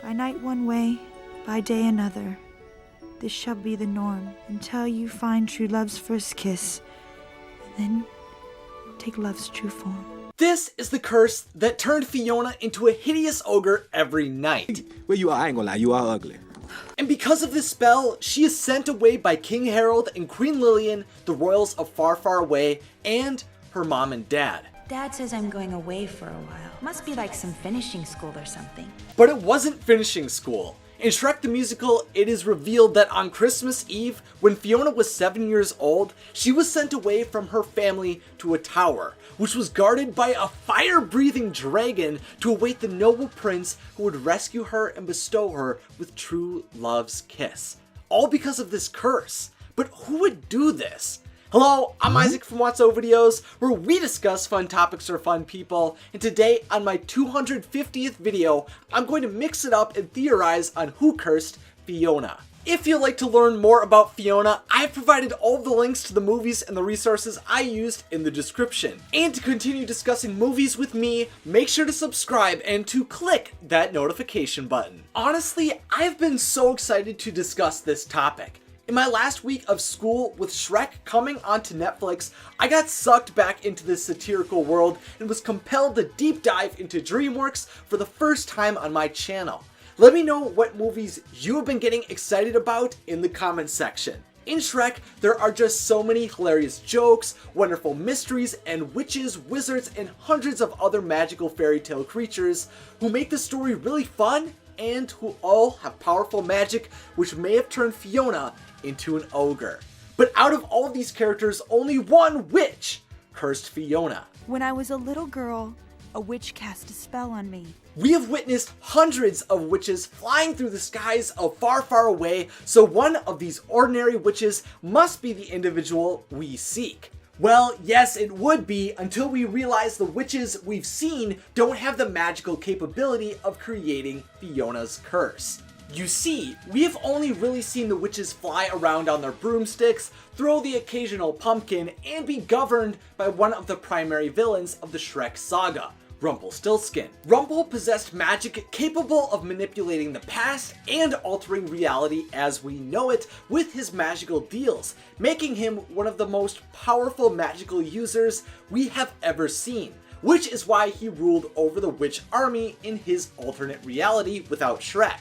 By night one way, by day another. This shall be the norm until you find true love's first kiss, and then take love's true form. This is the curse that turned Fiona into a hideous ogre every night. Well, you are, I ain't gonna lie, you are ugly. And because of this spell, she is sent away by King Harold and Queen Lillian, the royals of Far, Far Away, and her mom and dad. Dad says I'm going away for a while. Must be like some finishing school or something. But it wasn't finishing school. In Shrek the Musical, it is revealed that on Christmas Eve, when Fiona was 7 years old, she was sent away from her family to a tower, which was guarded by a fire-breathing dragon to await the noble prince who would rescue her and bestow her with true love's kiss. All because of this curse. But who would do this? Hello, I'm Isaac from What's O Videos, where we discuss fun topics for fun people, and today on my 250th video, I'm going to mix it up and theorize on who cursed Fiona. If you'd like to learn more about Fiona, I've provided all the links to the movies and the resources I used in the description. And to continue discussing movies with me, make sure to subscribe and to click that notification button. Honestly, I've been so excited to discuss this topic. In my last week of school with Shrek coming onto Netflix, I got sucked back into this satirical world and was compelled to deep dive into DreamWorks for the first time on my channel. Let me know what movies you have been getting excited about in the comments section. In Shrek, there are just so many hilarious jokes, wonderful mysteries, and witches, wizards, and hundreds of other magical fairy tale creatures who make the story really fun and who all have powerful magic, which may have turned Fiona into an ogre. But out of all of these characters, only one witch cursed Fiona. When I was a little girl, a witch cast a spell on me. We have witnessed hundreds of witches flying through the skies of Far, Far Away, so one of these ordinary witches must be the individual we seek. Well, yes, it would be, until we realize the witches we've seen don't have the magical capability of creating Fiona's curse. You see, we have only really seen the witches fly around on their broomsticks, throw the occasional pumpkin, and be governed by one of the primary villains of the Shrek saga, Rumpelstiltskin. Rumple possessed magic capable of manipulating the past and altering reality as we know it with his magical deals, making him one of the most powerful magical users we have ever seen, which is why he ruled over the witch army in his alternate reality without Shrek.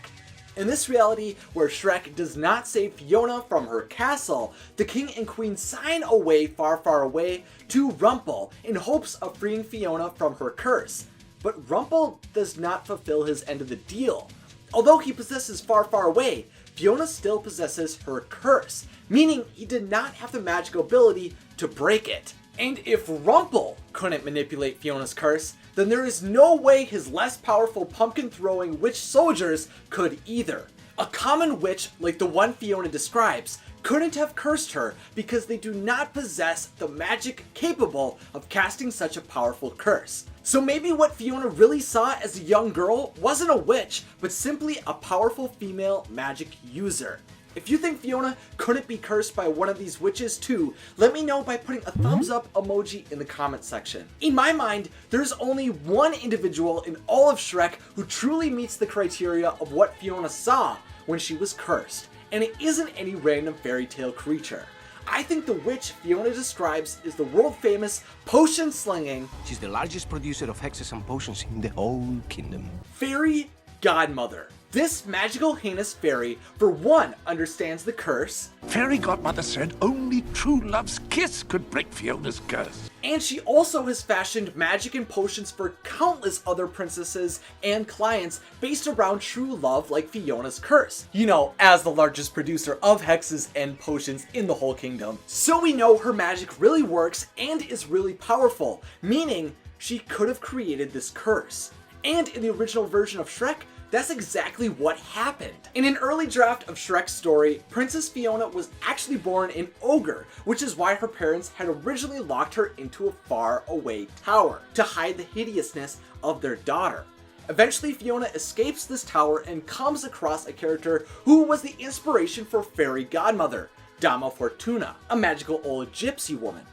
In this reality, where Shrek does not save Fiona from her castle, the king and queen sign away Far, Far Away to Rumple in hopes of freeing Fiona from her curse. But Rumple does not fulfill his end of the deal. Although he possesses Far, Far Away, Fiona still possesses her curse, meaning he did not have the magical ability to break it. And if Rumple couldn't manipulate Fiona's curse, then there is no way his less powerful pumpkin-throwing witch soldiers could either. A common witch, like the one Fiona describes, couldn't have cursed her because they do not possess the magic capable of casting such a powerful curse. So maybe what Fiona really saw as a young girl wasn't a witch, but simply a powerful female magic user. If you think Fiona couldn't be cursed by one of these witches too, let me know by putting a thumbs up emoji in the comment section. In my mind, there's only one individual in all of Shrek who truly meets the criteria of what Fiona saw when she was cursed, and it isn't any random fairy tale creature. I think the witch Fiona describes is the world famous potion slinging, She's the largest producer of hexes and potions in the whole kingdom. fairy godmother. This magical heinous fairy, for one, understands the curse, Fairy godmother said only true love's kiss could break Fiona's curse. and she also has fashioned magic and potions for countless other princesses and clients based around true love like Fiona's curse. You know, as the largest producer of hexes and potions in the whole kingdom. So we know her magic really works and is really powerful, meaning she could have created this curse. And in the original version of Shrek, that's exactly what happened. In an early draft of Shrek's story, Princess Fiona was actually born an ogre, which is why her parents had originally locked her into a far away tower to hide the hideousness of their daughter. Eventually, Fiona escapes this tower and comes across a character who was the inspiration for Fairy Godmother, Dama Fortuna, a magical old gypsy woman.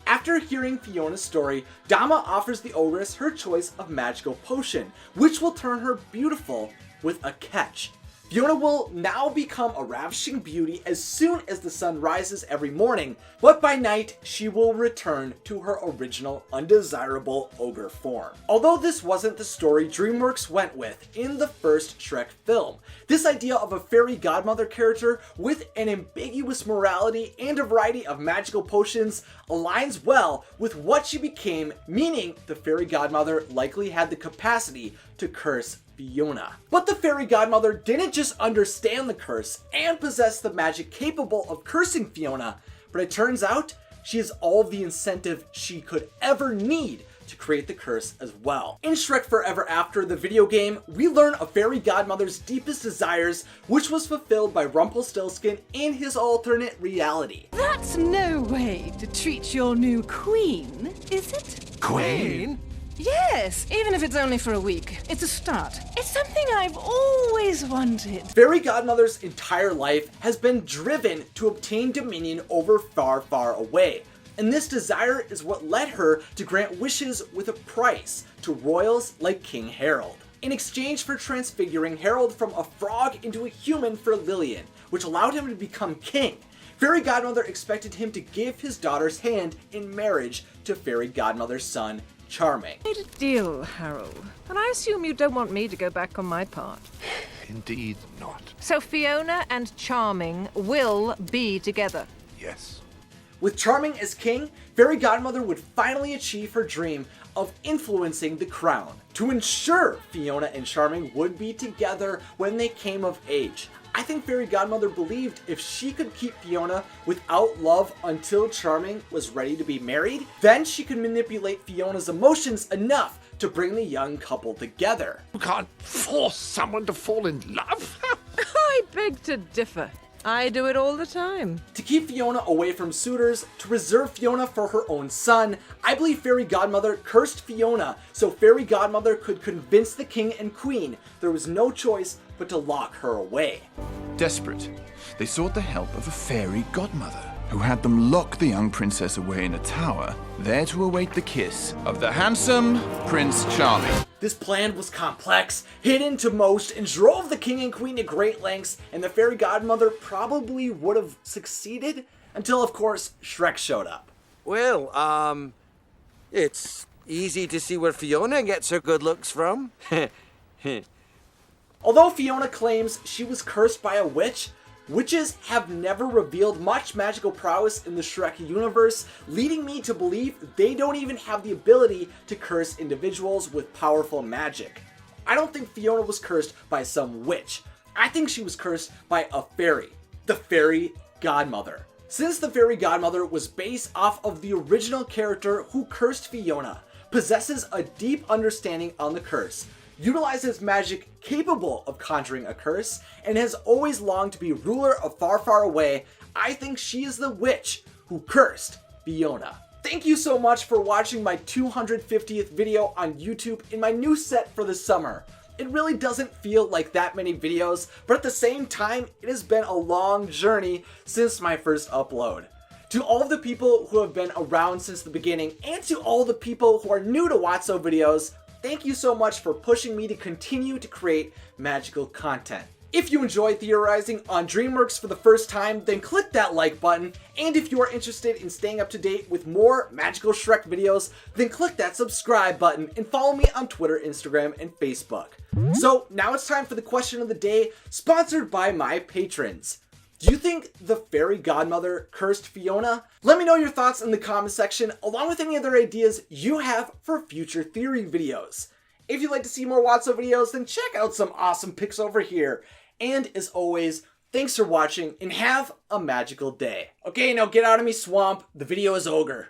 After hearing Fiona's story, Dama offers the ogress her choice of magical potion, which will turn her beautiful with a catch. Fiona will now become a ravishing beauty as soon as the sun rises every morning, but by night she will return to her original undesirable ogre form. Although this wasn't the story DreamWorks went with in the first Shrek film, this idea of a fairy godmother character with an ambiguous morality and a variety of magical potions aligns well with what she became, meaning the fairy godmother likely had the capacity to curse Fiona. But the fairy godmother didn't just understand the curse and possess the magic capable of cursing Fiona, but it turns out she has all the incentive she could ever need to create the curse as well. In Shrek Forever After, the video game, we learn a fairy godmother's deepest desires, which was fulfilled by Rumpelstiltskin in his alternate reality. That's no way to treat your new queen, is it? Queen? Yes, even if it's only for a week. It's a start. It's something I've always wanted. Fairy Godmother's entire life has been driven to obtain dominion over far, far away. And this desire is what led her to grant wishes with a price to royals like King Harold. In exchange for transfiguring Harold from a frog into a human for Lillian, which allowed him to become king, Fairy Godmother expected him to give his daughter's hand in marriage to Fairy Godmother's son, Charming. Made a deal, Harold. And I assume you don't want me to go back on my part. Indeed not. So Fiona and Charming will be together. Yes. With Charming as king, Fairy Godmother would finally achieve her dream of influencing the crown to ensure Fiona and Charming would be together when they came of age. I think Fairy Godmother believed if she could keep Fiona without love until Charming was ready to be married, then she could manipulate Fiona's emotions enough to bring the young couple together. You can't force someone to fall in love. I beg to differ. I do it all the time. To keep Fiona away from suitors, to reserve Fiona for her own son, I believe Fairy Godmother cursed Fiona so Fairy Godmother could convince the king and queen there was no choice but to lock her away. Desperate, they sought the help of a fairy godmother, who had them lock the young princess away in a tower, there to await the kiss of the handsome Prince Charming. This plan was complex, hidden to most, and drove the king and queen to great lengths, and the fairy godmother probably would have succeeded until, of course, Shrek showed up. Well, it's easy to see where Fiona gets her good looks from. Although Fiona claims she was cursed by a witch, witches have never revealed much magical prowess in the Shrek universe, leading me to believe they don't even have the ability to curse individuals with powerful magic. I don't think Fiona was cursed by some witch. I think she was cursed by a fairy, the fairy godmother. Since the fairy godmother was based off of the original character who cursed Fiona, possesses a deep understanding on the curse, utilizes magic capable of conjuring a curse, and has always longed to be ruler of far, far away, I think she is the witch who cursed Fiona. Thank you so much for watching my 250th video on YouTube in my new set for the summer. It really doesn't feel like that many videos, but at the same time, it has been a long journey since my first upload. To all of the people who have been around since the beginning, and to all the people who are new to Watso videos, thank you so much for pushing me to continue to create magical content. If you enjoyed theorizing on DreamWorks for the first time, then click that like button, and if you are interested in staying up to date with more magical Shrek videos, then click that subscribe button and follow me on Twitter, Instagram, and Facebook. So now it's time for the question of the day, sponsored by my patrons. Do you think the fairy godmother cursed Fiona? Let me know your thoughts in the comment section, along with any other ideas you have for future theory videos. If you'd like to see more Watso videos, then check out some awesome pics over here. And as always, thanks for watching and have a magical day. Okay, now get out of me swamp. The video is ogre.